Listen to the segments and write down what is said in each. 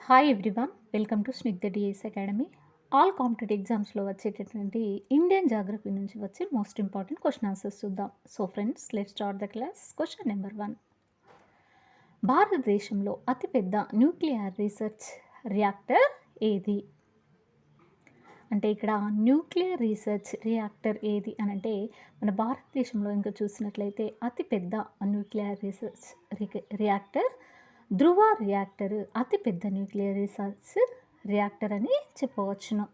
Hi everyone, welcome to Snigdha DS academy. All competitive ఎగ్జామ్స్లో వచ్చేటటువంటి Indian geography నుంచి వచ్చే మోస్ట్ ఇంపార్టెంట్ క్వశ్చన్ ఆన్సర్స్ చూద్దాం. So friends, let's start the class. Question number 1. భారతదేశంలో అతిపెద్ద nuclear research reactor ఏది? అంటే ఇక్కడ న్యూక్లియర్ రీసెర్చ్ రియాక్టర్ ఏది అని అంటే మన భారతదేశంలో ఇంకా చూసినట్లయితే అతిపెద్ద న్యూక్లియర్ రీసెర్చ్ రియాక్టర్ ధృవ రియాక్టర్ అతిపెద్ద న్యూక్లియర్ రీసెర్చ్ రియాక్టర్ అని చెప్పవచ్చును.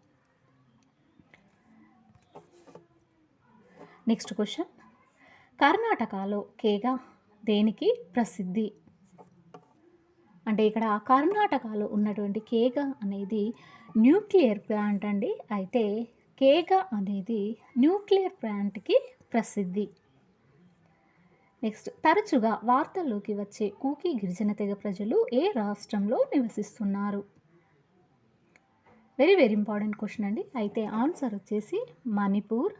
నెక్స్ట్ క్వశ్చన్, కర్ణాటకలో కేగా దేనికి ప్రసిద్ధి? అంటే ఇక్కడ కర్ణాటకలో ఉన్నటువంటి కేగా అనేది న్యూక్లియర్ ప్లాంట్ అండి. అయితే కేగా అనేది న్యూక్లియర్ ప్లాంట్కి ప్రసిద్ధి. నెక్స్ట్, తరచుగా వార్తల్లోకి వచ్చే కూకీ గిరిజన తెగ ప్రజలు ఏ రాష్ట్రంలో నివసిస్తున్నారు? వెరీ వెరీ ఇంపార్టెంట్ క్వశ్చన్ అండి. అయితే ఆన్సర్ వచ్చేసి మణిపూర్.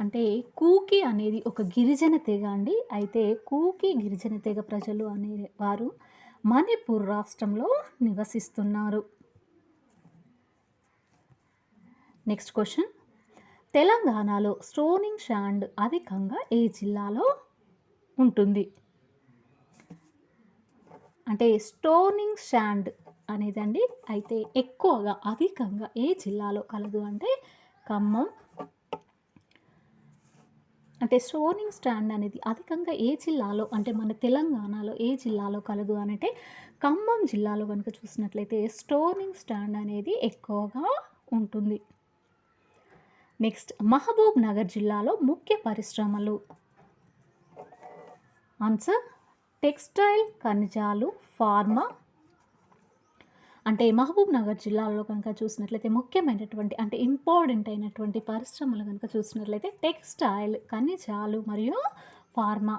అంటే కూకీ అనేది ఒక గిరిజన తెగ అండి. అయితే కూకీ గిరిజన తెగ ప్రజలు అనే వారు మణిపూర్ రాష్ట్రంలో నివసిస్తున్నారు. నెక్స్ట్ క్వశ్చన్, తెలంగాణలో స్టోనింగ్ శాండ్ అధికంగా ఏ జిల్లాలో ఉంటుంది? అంటే స్టోనింగ్ శాండ్ అనేదండి అయితే ఎక్కువగా అధికంగా ఏ జిల్లాలో కలదు అంటే ఖమ్మం. అంటే స్టోనింగ్ స్టాండ్ అనేది అధికంగా ఏ జిల్లాలో అంటే మన తెలంగాణలో ఏ జిల్లాలో కలదు అని అంటే ఖమ్మం జిల్లాలో కనుక చూసినట్లయితే స్టోనింగ్ స్టాండ్ అనేది ఎక్కువగా ఉంటుంది. నెక్స్ట్, మహబూబ్ నగర్ జిల్లాలో ముఖ్య పరిశ్రమలు. ఆన్సర్ టెక్స్టైల్, ఖనిజాలు, ఫార్మా. అంటే మహబూబ్ నగర్ జిల్లాలో కనుక చూసినట్లయితే ముఖ్యమైనటువంటి అంటే ఇంపార్టెంట్ అయినటువంటి పరిశ్రమలు కనుక చూసినట్లయితే టెక్స్టైల్, ఖనిజాలు మరియు ఫార్మా.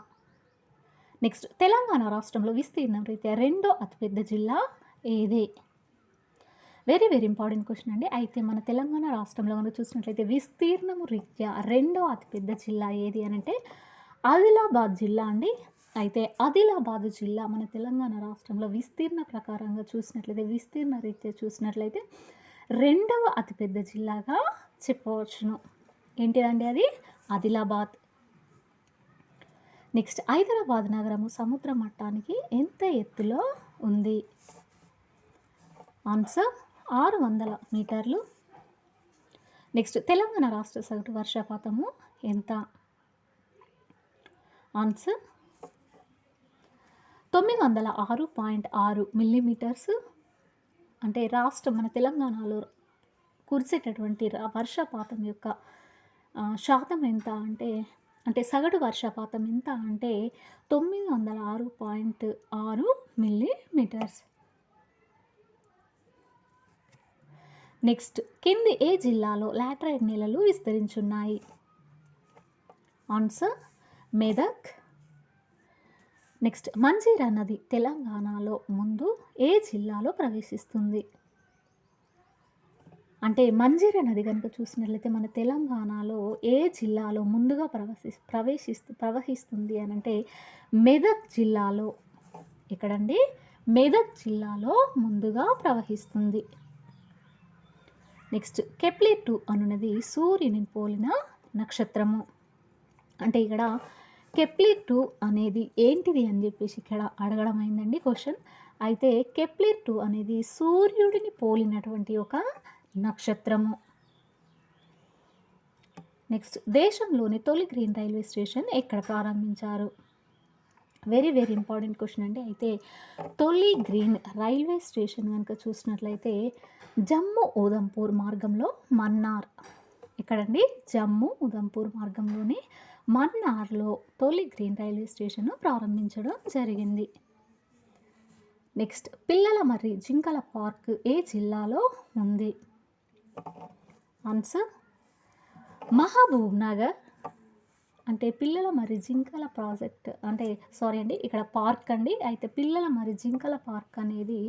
నెక్స్ట్, తెలంగాణ రాష్ట్రంలో విస్తీర్ణం రీత్యా రెండో అతిపెద్ద జిల్లా ఏదే? వెరీ వెరీ ఇంపార్టెంట్ క్వశ్చన్ అండి. అయితే మన తెలంగాణ రాష్ట్రంలో కనుక చూసినట్లయితే విస్తీర్ణము రీత్యా రెండో అతిపెద్ద జిల్లా ఏది అని అంటే ఆదిలాబాద్ జిల్లా అండి. అయితే ఆదిలాబాద్ జిల్లా మన తెలంగాణ రాష్ట్రంలో విస్తీర్ణ ప్రకారంగా చూసినట్లయితే విస్తీర్ణ రీత్యా చూసినట్లయితే రెండవ అతిపెద్ద జిల్లాగా చెప్పవచ్చును. ఏంటిదండి అది? ఆదిలాబాద్. నెక్స్ట్, హైదరాబాద్ నగరము సముద్ర మట్టానికి ఎంత ఎత్తులో ఉంది? ఆన్సర్ 600 మీటర్లు. నెక్స్ట్, తెలంగాణ రాష్ట్ర సగటు వర్షపాతము ఎంత? Answer 906.6 millimeters. అంటే మన తెలంగాణలో కురిసేటటువంటి వర్షపాతం యొక్క శాతం ఎంత అంటే సగటు వర్షపాతం ఎంత అంటే 906.6 మిల్లీమీటర్స్. నెక్స్ట్, కింది ఏ జిల్లాలో లాటరైట్ నేలలు విస్తరించున్నాయి? ఆన్సర్ మెదక్. నెక్స్ట్, మంజీరా నది తెలంగాణలో ముందు ఏ జిల్లాలో ప్రవేశిస్తుంది? అంటే మంజీరా నది కనుక చూసినట్లయితే మన తెలంగాణలో ఏ జిల్లాలో ముందుగా ప్రవహిస్తుంది అని అంటే మెదక్ జిల్లాలో. ఇక్కడండి మెదక్ జిల్లాలో ముందుగా ప్రవహిస్తుంది. నెక్స్ట్, కెప్లర్-2 అనున్నది సూర్యుని పోలిన నక్షత్రము. అంటే ఇక్కడ కెప్లర్-2 అనేది ఏంటిది అని చెప్పేసి ఇక్కడ అడగడం అయిందండి క్వశ్చన్. అయితే కెప్లర్-2 అనేది సూర్యుడిని పోలినటువంటి ఒక నక్షత్రము. నెక్స్ట్, దేశంలోని తొలి గ్రీన్ రైల్వే స్టేషన్ ఎక్కడ ప్రారంభించారు? వెరీ వెరీ ఇంపార్టెంట్ క్వశ్చన్ అండి. అయితే తొలి గ్రీన్ రైల్వే స్టేషన్ కనుక చూసినట్లయితే జమ్మూ ఉదంపూర్ మార్గంలో మన్నార్. ఇక్కడండి జమ్మూ ఉదంపూర్ మార్గంలోని మన్నార్లో తొలి గ్రీన్ రైల్వే స్టేషన్ ప్రారంభించడం జరిగింది. నెక్స్ట్, పిల్లల మర్రి జింకల పార్క్ ఏ జిల్లాలో ఉంది? ఆన్సర్ మహబూబ్ నగర్. అంటే పిల్లల మరి జింకల ప్రాజెక్ట్ అంటే సారీ అండి ఇక్కడ పార్క్ అండి. అయితే పిల్లల మరి జింకల పార్క్ అనేది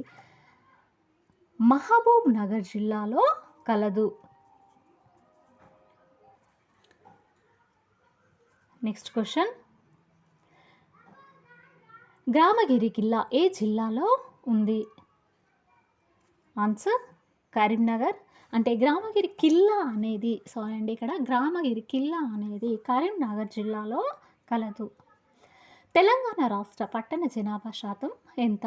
మహబూబ్ నగర్ జిల్లాలో కలదు. నెక్స్ట్ క్వశ్చన్, గ్రామగిరి కిల్లా ఏ జిల్లాలో ఉంది? ఆన్సర్ కరీంనగర్. అంటే గ్రామగిరి ఖిల్లా అనేది సారీ అండి ఇక్కడ గ్రామగిరి ఖిల్లా అనేది కరీంనగర్ జిల్లాలో కలదు. తెలంగాణ రాష్ట్ర పట్టణ జనాభా శాతం ఎంత?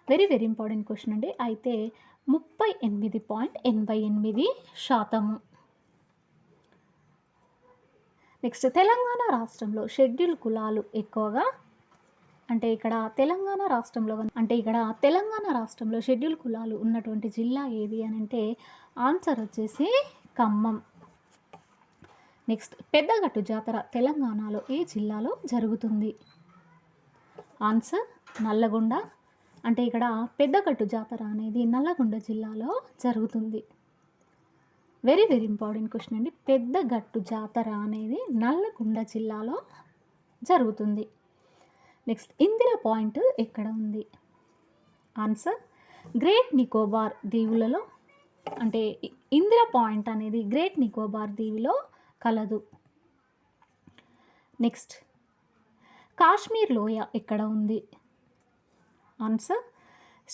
వెరీ వెరీ ఇంపార్టెంట్ క్వశ్చన్ అండి. అయితే 38.88%. నెక్స్ట్ తెలంగాణ రాష్ట్రంలో షెడ్యూల్ కులాలు ఎక్కువగా అంటే ఇక్కడ తెలంగాణ రాష్ట్రంలో షెడ్యూల్ కులాలు ఉన్నటువంటి జిల్లా ఏది అని అంటే ఆన్సర్ వచ్చేసి ఖమ్మం. నెక్స్ట్ పెద్దగట్టు జాతర తెలంగాణలో ఏ జిల్లాలో జరుగుతుంది? ఆన్సర్ నల్లగొండ. అంటే ఇక్కడ పెద్దగట్టు జాతర అనేది నల్లగొండ జిల్లాలో జరుగుతుంది. వెరీ వెరీ ఇంపార్టెంట్ క్వశ్చన్ అండి. పెద్దగట్టు జాతర అనేది నల్లగొండ జిల్లాలో జరుగుతుంది. నెక్స్ట్ ఇందిరా పాయింట్ ఎక్కడ ఉంది? ఆన్సర్ గ్రేట్ నికోబార్ దీవులలో అంటే ఇందిరా పాయింట్ అనేది గ్రేట్ నికోబార్ దీవిలో కలదు. నెక్స్ట్ కాశ్మీర్ లోయ ఎక్కడ ఉంది? ఆన్సర్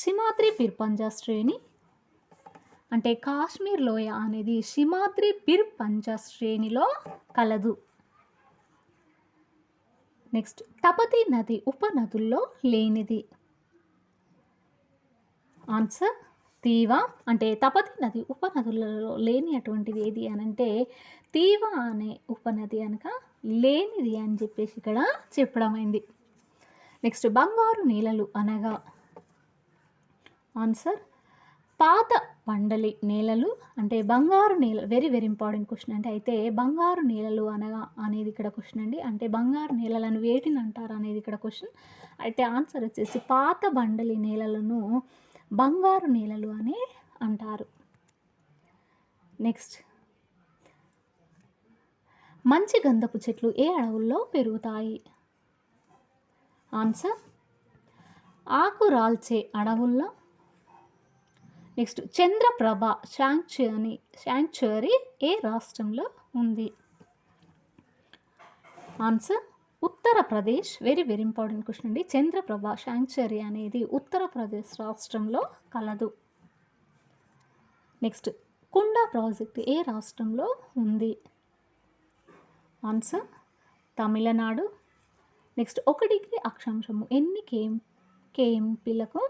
సింహాద్రి పిర్పంజా శ్రేణి. అంటే కాశ్మీర్ లోయ అనేది సింహాద్రి పిర్పంజా శ్రేణిలో కలదు. నెక్స్ట్ తపతీ నది ఉపనదుల్లో లేనిది? ఆన్సర్ తీవా. అంటే తపతీ నది ఉపనదులలో లేని అటువంటిది ఏది అని అంటే తీవా అనే ఉపనది అనక లేనిది అని చెప్పేసి ఇక్కడ చెప్పడం అయింది. నెక్స్ట్ బంగారు నేలలు అనగా? ఆన్సర్ పాత బండలి నేలలు. అంటే బంగారు నేల వెరీ వెరీ ఇంపార్టెంట్ క్వశ్చన్ అంటే అయితే బంగారు నేలలు అనగా అనేది ఇక్కడ క్వశ్చన్ అండి. అంటే బంగారు నేలలను వేటిని అంటారు అనేది ఇక్కడ క్వశ్చన్. అయితే ఆన్సర్ వచ్చేసి పాత బండలి నేలలను బంగారు నేలలు అని అంటారు. నెక్స్ట్ మంచి గంధపు చెట్లు ఏ అడవుల్లో పెరుగుతాయి? ఆన్సర్ ఆకురాల్చే అడవుల్లో. నెక్స్ట్ చంద్రప్రభ శాంక్చురీ ఏ రాష్ట్రంలో ఉంది? Answer Uttar Pradesh. Very very important question అండి. చంద్రప్రభ శాంక్చురీ అనేది ఉత్తరప్రదేశ్ రాష్ట్రంలో కలదు. నెక్స్ట్ కుండా ప్రాజెక్ట్ ఏ రాష్ట్రంలో ఉంది? ఆన్సర్ తమిళనాడు. నెక్స్ట్ 1 డిగ్రీ అక్షాంశము ఎన్ని కేఎంలకు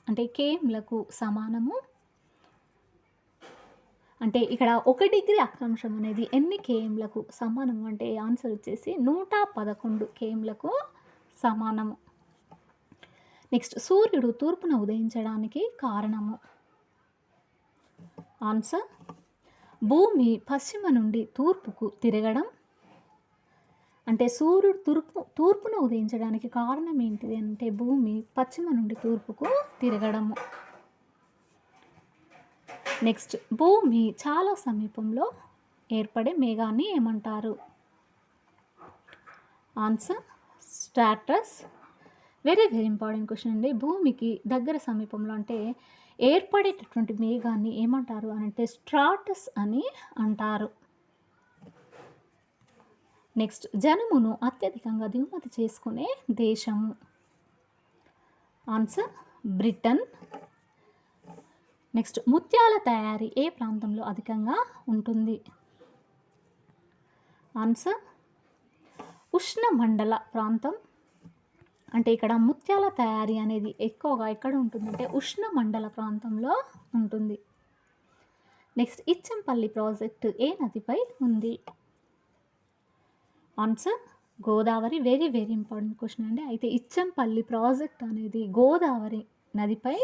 అంటే కేఎంలకు సమానము? అంటే ఇక్కడ 1 డిగ్రీ అక్షాంశం అనేది ఎన్ని కేఎంలకు సమానము అంటే ఆన్సర్ వచ్చేసి 111 కేఎంలకు సమానము. నెక్స్ట్ సూర్యుడు తూర్పున ఉదయించడానికి కారణము? ఆన్సర్ భూమి పశ్చిమ నుండి తూర్పుకు తిరగడం. అంటే సూర్యుడు తూర్పున ఉదయించడానికి కారణం ఏంటిది అంటే భూమి పశ్చిమ నుండి తూర్పుకు తిరగడము. నెక్స్ట్ భూమి చాలా సమీపంలో ఏర్పడే మేఘాన్ని ఏమంటారు? Answer stratus. Very very important question అండి. భూమికి దగ్గర సమీపంలో అంటే ఏర్పడేటటువంటి మేఘాన్ని ఏమంటారు అని అంటే స్ట్రాటస్ అని అంటారు. నెక్స్ట్ జనుమును అత్యధికంగా దిగుమతి చేసుకునే దేశము? Answer Britain. నెక్స్ట్ ముత్యాల తయారీ ఏ ప్రాంతంలో అధికంగా ఉంటుంది? ఆన్సర్ ఉష్ణమండల ప్రాంతం. అంటే ఇక్కడ ముత్యాల తయారీ అనేది ఎక్కువగా ఎక్కడ ఉంటుందంటే ఉష్ణమండల ప్రాంతంలో ఉంటుంది. నెక్స్ట్ ఇచ్చంపల్లి ప్రాజెక్టు ఏ నదిపై ఉంది? Answer Godavari. Very very important question అండి. అయితే ఇచ్చంపల్లి ప్రాజెక్ట్ అనేది గోదావరి నదిపై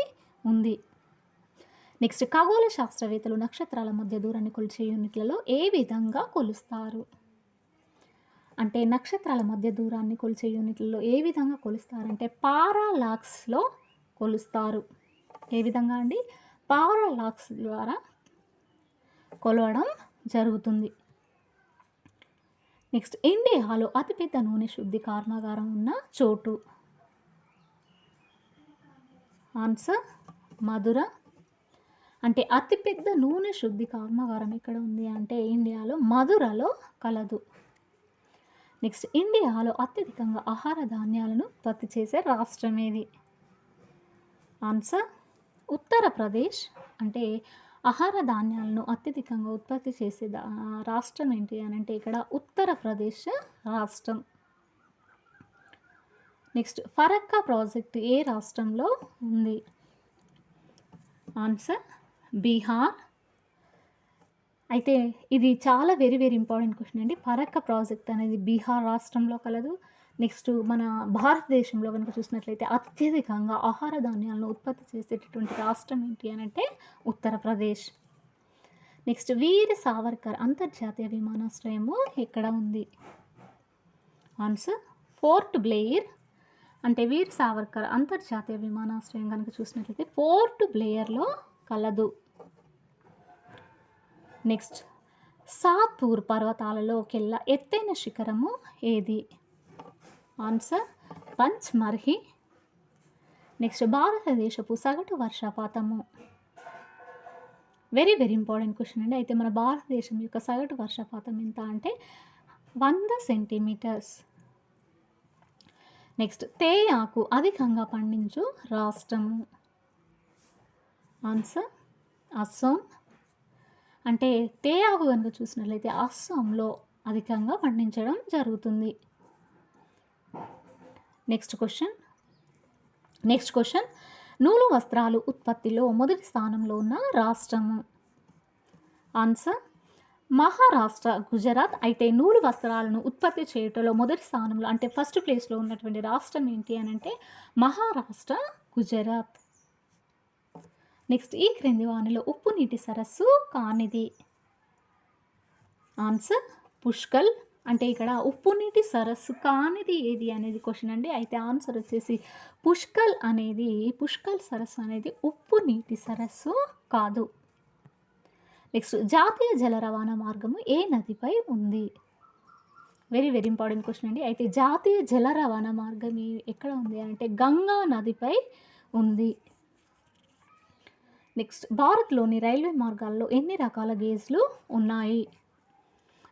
ఉంది. నెక్స్ట్ ఖగోళ శాస్త్రవేత్తలు నక్షత్రాల మధ్య దూరాన్ని కొలిచే యూనిట్లలో ఏ విధంగా కొలుస్తారు? అంటే నక్షత్రాల మధ్య దూరాన్ని కొలిచే యూనిట్లలో ఏ విధంగా కొలుస్తారంటే పారాలాక్స్లో కొలుస్తారు. ఏ విధంగా అండి? పారాలాక్స్ ద్వారా కొలవడం జరుగుతుంది. నెక్స్ట్ ఇండియాలో అతిపెద్ద నూనె శుద్ధి కర్మాగారం ఉన్న చోటు? ఆన్సర్ మధుర. అంటే అతిపెద్ద నూనె శుద్ధి కర్మాగారం ఎక్కడ ఉంది అంటే ఇండియాలో మధురలో కలదు. నెక్స్ట్ ఇండియాలో అత్యధికంగా ఆహార ధాన్యాలను ఉత్పత్తి చేసే రాష్ట్రం ఏది? ఆన్సర్ ఉత్తరప్రదేశ్ అంటే ఆహార ధాన్యాలను అత్యధికంగా ఉత్పత్తి చేసే రాష్ట్రం ఏంటి అని అంటే ఇక్కడ ఉత్తరప్రదేశ్ రాష్ట్రం. నెక్స్ట్ ఫరక్కా ప్రాజెక్ట్ ఏ రాష్ట్రంలో ఉంది? ఆన్సర్ బీహార్. అయితే ఇది చాలా వెరీ వెరీ ఇంపార్టెంట్ క్వశ్చన్ అండి. ఫరక్కా ప్రాజెక్ట్ అనేది బీహార్ రాష్ట్రంలో కలదు. నెక్స్ట్ మన భారతదేశంలో కనుక చూసినట్లయితే అత్యధికంగా ఆహార ధాన్యాలను ఉత్పత్తి చేసేటటువంటి రాష్ట్రం ఏంటి అని అంటే ఉత్తరప్రదేశ్. నెక్స్ట్ వీర్ సావర్కర్ అంతర్జాతీయ విమానాశ్రయము ఎక్కడ ఉంది? Answer port Blair. అంటే వీర్ సావర్కర్ అంతర్జాతీయ విమానాశ్రయం కనుక చూసినట్లయితే పోర్ట్ బ్లెయిర్లో కలదు. నెక్స్ట్ సాతూర్ పర్వతాలలోకెల్లా ఎత్తైన శిఖరము ఏది? ఆన్సర్ పంచ్మర్హి. నెక్స్ట్ భారతదేశపు సగటు వర్షపాతము. వెరీ వెరీ ఇంపార్టెంట్ క్వశ్చన్ అండి. అయితే మన భారతదేశం యొక్క సగటు వర్షపాతం ఎంత అంటే 100 సెంటీమీటర్స్. నెక్స్ట్ తేయాకు అధికంగా పండించు రాష్ట్రము. ఆన్సర్ అస్సాం. అంటే తేయాకు కనుక చూసినట్లయితే అస్సాంలో అధికంగా పండించడం జరుగుతుంది. నెక్స్ట్ క్వశ్చన్ నూలు వస్త్రాలు ఉత్పత్తిలో మొదటి స్థానంలో ఉన్న రాష్ట్రము. ఆన్సర్ మహారాష్ట్ర, గుజరాత్. అయితే నూలు వస్త్రాలను ఉత్పత్తి చేయటంలో మొదటి స్థానంలో అంటే ఫస్ట్ ప్లేస్లో ఉన్నటువంటి రాష్ట్రం ఏంటి అని అంటే మహారాష్ట్ర, గుజరాత్. నెక్స్ట్ ఈ క్రింది వానిలో ఉప్పు నీటి సరస్సు కానిది? ఆన్సర్ పుష్కల్. అంటే ఇక్కడ ఉప్పు నీటి సరస్సు కానిది ఏది అనేది క్వశ్చన్ అండి. అయితే ఆన్సర్ వచ్చేసి పుష్కల్ సరస్సు అనేది ఉప్పు నీటి సరస్సు కాదు. నెక్స్ట్ జాతీయ జల రవాణా మార్గము ఏ నదిపై ఉంది? వెరీ వెరీ ఇంపార్టెంట్ క్వశ్చన్ అండి. అయితే జాతీయ జల రవాణా మార్గం ఎక్కడ ఉంది అంటే గంగా నదిపై ఉంది. నెక్స్ట్ భారత్లోని రైల్వే మార్గాల్లో ఎన్ని రకాల గేజ్లు ఉన్నాయి?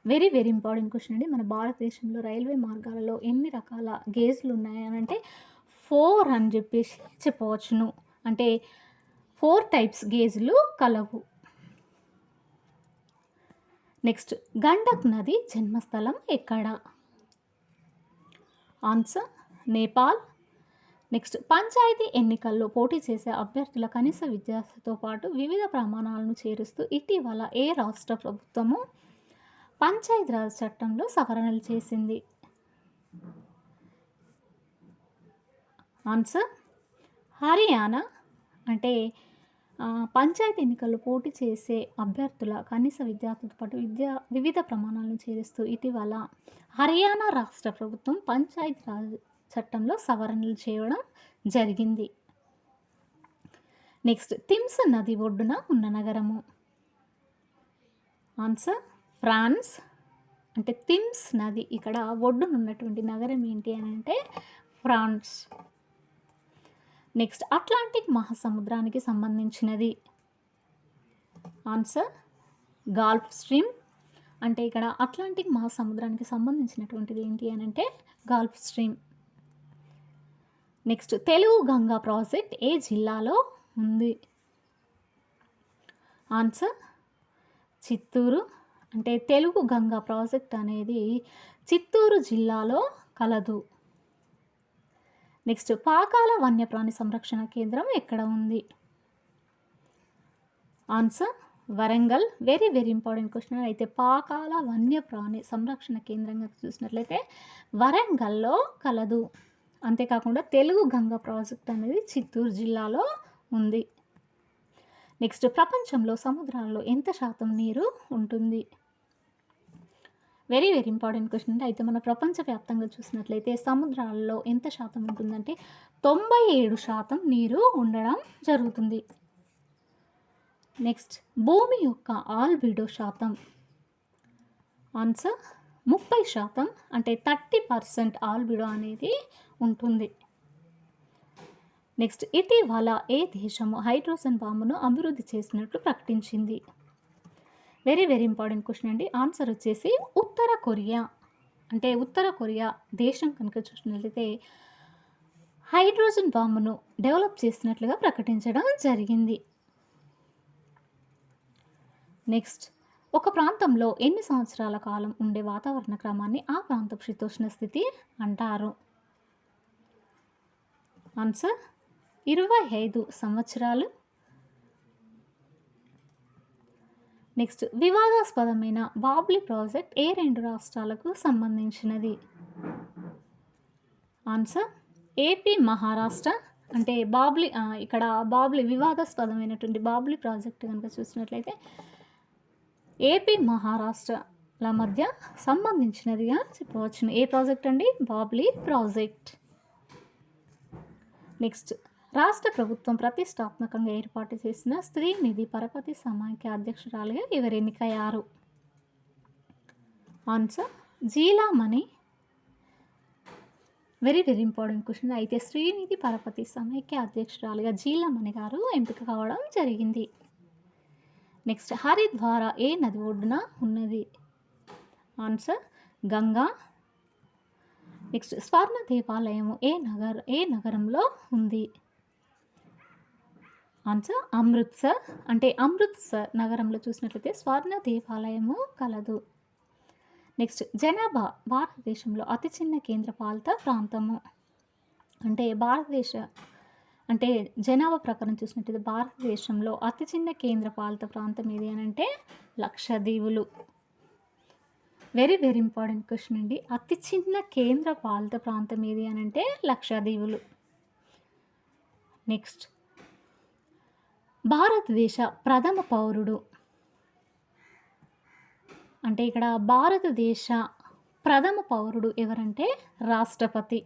వెరీ వెరీ ఇంపార్టెంట్ క్వశ్చన్ అండి. మన భారతదేశంలో రైల్వే మార్గాలలో ఎన్ని రకాల గేజ్లు ఉన్నాయి అని అంటే 4 అని చెప్పేసి చెప్పవచ్చును. అంటే 4 టైప్స్ గేజ్లు కలవు. నెక్స్ట్ గండక్ నది జన్మస్థలం ఎక్కడ? ఆన్సర్ నేపాల్. నెక్స్ట్ పంచాయతీ ఎన్నికల్లో పోటీ చేసే అభ్యర్థుల కనీస విద్యార్హతతో పాటు వివిధ ప్రమాణాలను చేరుస్తూ ఇటీవల ఏ రాష్ట్ర ప్రభుత్వము పంచాయతీరాజ్ చట్టంలో సవరణలు చేసింది? ఆన్సర్ హర్యానా. అంటే పంచాయతీ ఎన్నికల్లో పోటీ చేసే అభ్యర్థుల కనీస విద్యార్థులతో పాటు వివిధ ప్రమాణాలను చేరుస్తూ ఇటీవల హర్యానా రాష్ట్ర ప్రభుత్వం పంచాయతీరాజ్ చట్టంలో సవరణలు చేయడం జరిగింది. నెక్స్ట్ థిమ్స్ నది ఒడ్డున ఉన్న నగరము. Answer France. అంటే థిమ్స్ నది ఇక్కడ ఒడ్డున ఉన్నటువంటి నగరం ఏంటి అని అంటే ఫ్రాన్స్. నెక్స్ట్ అట్లాంటిక్ మహాసముద్రానికి సంబంధించినది. Answer gulf stream. అంటే ఇక్కడ అట్లాంటిక్ మహాసముద్రానికి సంబంధించినటువంటిది ఏంటి అని అంటే gulf stream. Next Telugu Ganga project ఏ జిల్లాలో ఉంది? ఆన్సర్ చిత్తూరు. అంటే తెలుగు గంగా ప్రాజెక్ట్ అనేది చిత్తూరు జిల్లాలో కలదు. నెక్స్ట్ పాకాల వన్యప్రాణి సంరక్షణ కేంద్రం ఎక్కడ ఉంది? Answer Warangal. Very very important question. అయితే పాకాల వన్యప్రాణి సంరక్షణ కేంద్రంగా చూసినట్లయితే వరంగల్లో కలదు. అంతేకాకుండా తెలుగు గంగా ప్రాజెక్ట్ అనేది చిత్తూరు జిల్లాలో ఉంది. నెక్స్ట్ ప్రపంచంలో సముద్రాల్లో ఎంత శాతం నీరు ఉంటుంది? వెరీ వెరీ ఇంపార్టెంట్ క్వశ్చన్ అంటే అయితే మన ప్రపంచవ్యాప్తంగా చూసినట్లయితే సముద్రాల్లో ఎంత శాతం ఉంటుందంటే 97% నీరు ఉండడం జరుగుతుంది. నెక్స్ట్ భూమి యొక్క ఆల్బిడో శాతం. ఆన్సర్ 30%. అంటే 30% ఆల్బిడో అనేది ఉంటుంది. నెక్స్ట్ ఇటీవల ఏ దేశము హైడ్రోజన్ బాంబును అభివృద్ధి చేసినట్లు ప్రకటించింది? వెరీ వెరీ ఇంపార్టెంట్ క్వశ్చన్ అండి. ఆన్సర్ వచ్చేసి ఉత్తర కొరియా. అంటే ఉత్తర కొరియా దేశం కనుక చూసినట్లయితే హైడ్రోజన్ బాంబును డెవలప్ చేసినట్లుగా ప్రకటించడం జరిగింది. నెక్స్ట్, ఒక ప్రాంతంలో ఎన్ని సంవత్సరాల కాలం ఉండే వాతావరణ క్రమాన్ని ఆ ప్రాంతపు శీతోష్ణ స్థితి అంటారు? ఆన్సర్ 25 సంవత్సరాలు. నెక్స్ట్, వివాదాస్పదమైన బాబ్లీ ప్రాజెక్ట్ ఏ 2 రాష్ట్రాలకు సంబంధించినది? Answer AP, Maharashtra. అంటే ఇక్కడ వివాదాస్పదమైనటువంటి బాబ్లీ ప్రాజెక్ట్ కనుక చూసినట్లయితే ఏపీ, మహారాష్ట్రల మధ్య సంబంధించినదిగా చెప్పవచ్చును. ఏ ప్రాజెక్ట్ అండి? బాబ్లీ ప్రాజెక్ట్. నెక్స్ట్, రాష్ట్ర ప్రభుత్వం ప్రతిష్టాత్మకంగా ఏర్పాటు చేసిన స్త్రీ నిధి పరపతి సమాఖ్య అధ్యక్షురాలుగా ఎవరు ఎన్నికయ్యారు? Answer Jeelamani. Very important question. అయితే శ్రీనిధి పరపతి సమైక్య అధ్యక్షురాలుగా జీలమణి గారు ఎంపిక కావడం జరిగింది. నెక్స్ట్, హరిద్వార ఏ నది ఒడ్డున ఉన్నది? ఆన్సర్ గంగా. నెక్స్ట్, స్వర్ణ దేవాలయము ఏ నగరంలో ఉంది? ఆన్సర్ అమృత్సర్. అంటే అమృత్సర్ నగరంలో చూసినట్లయితే స్వర్ణ దేవాలయము కలదు. నెక్స్ట్, జనాభా భారతదేశంలో అతి చిన్న కేంద్రపాలిత ప్రాంతము. అంటే జనాభా ప్రకారం చూసినట్టయితే భారతదేశంలో అతి చిన్న కేంద్రపాలిత ప్రాంతం ఏది అని అంటే లక్షద్వీపులు. వెరీ ఇంపార్టెంట్ క్వశ్చన్ అండి. అతి చిన్న కేంద్రపాలిత ప్రాంతం ఏది అని అంటే లక్షద్వీపులు. నెక్స్ట్, భారతదేశ ప్రథమ పౌరుడు. అంటే ఇక్కడ భారతదేశ ప్రథమ పౌరుడు ఎవరంటే రాష్ట్రపతి.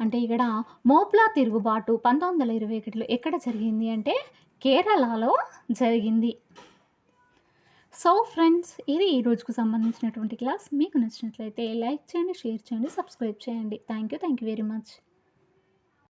అంటే ఇక్కడ మోప్లా తిరుగుబాటు 1921లో ఎక్కడ జరిగింది అంటే కేరళలో జరిగింది. సో ఫ్రెండ్స్, ఇది ఈ రోజుకు సంబంధించినటువంటి క్లాస్. మీకు నచ్చినట్లయితే లైక్ చేయండి, షేర్ చేయండి, సబ్స్క్రైబ్ చేయండి. Thank you very much.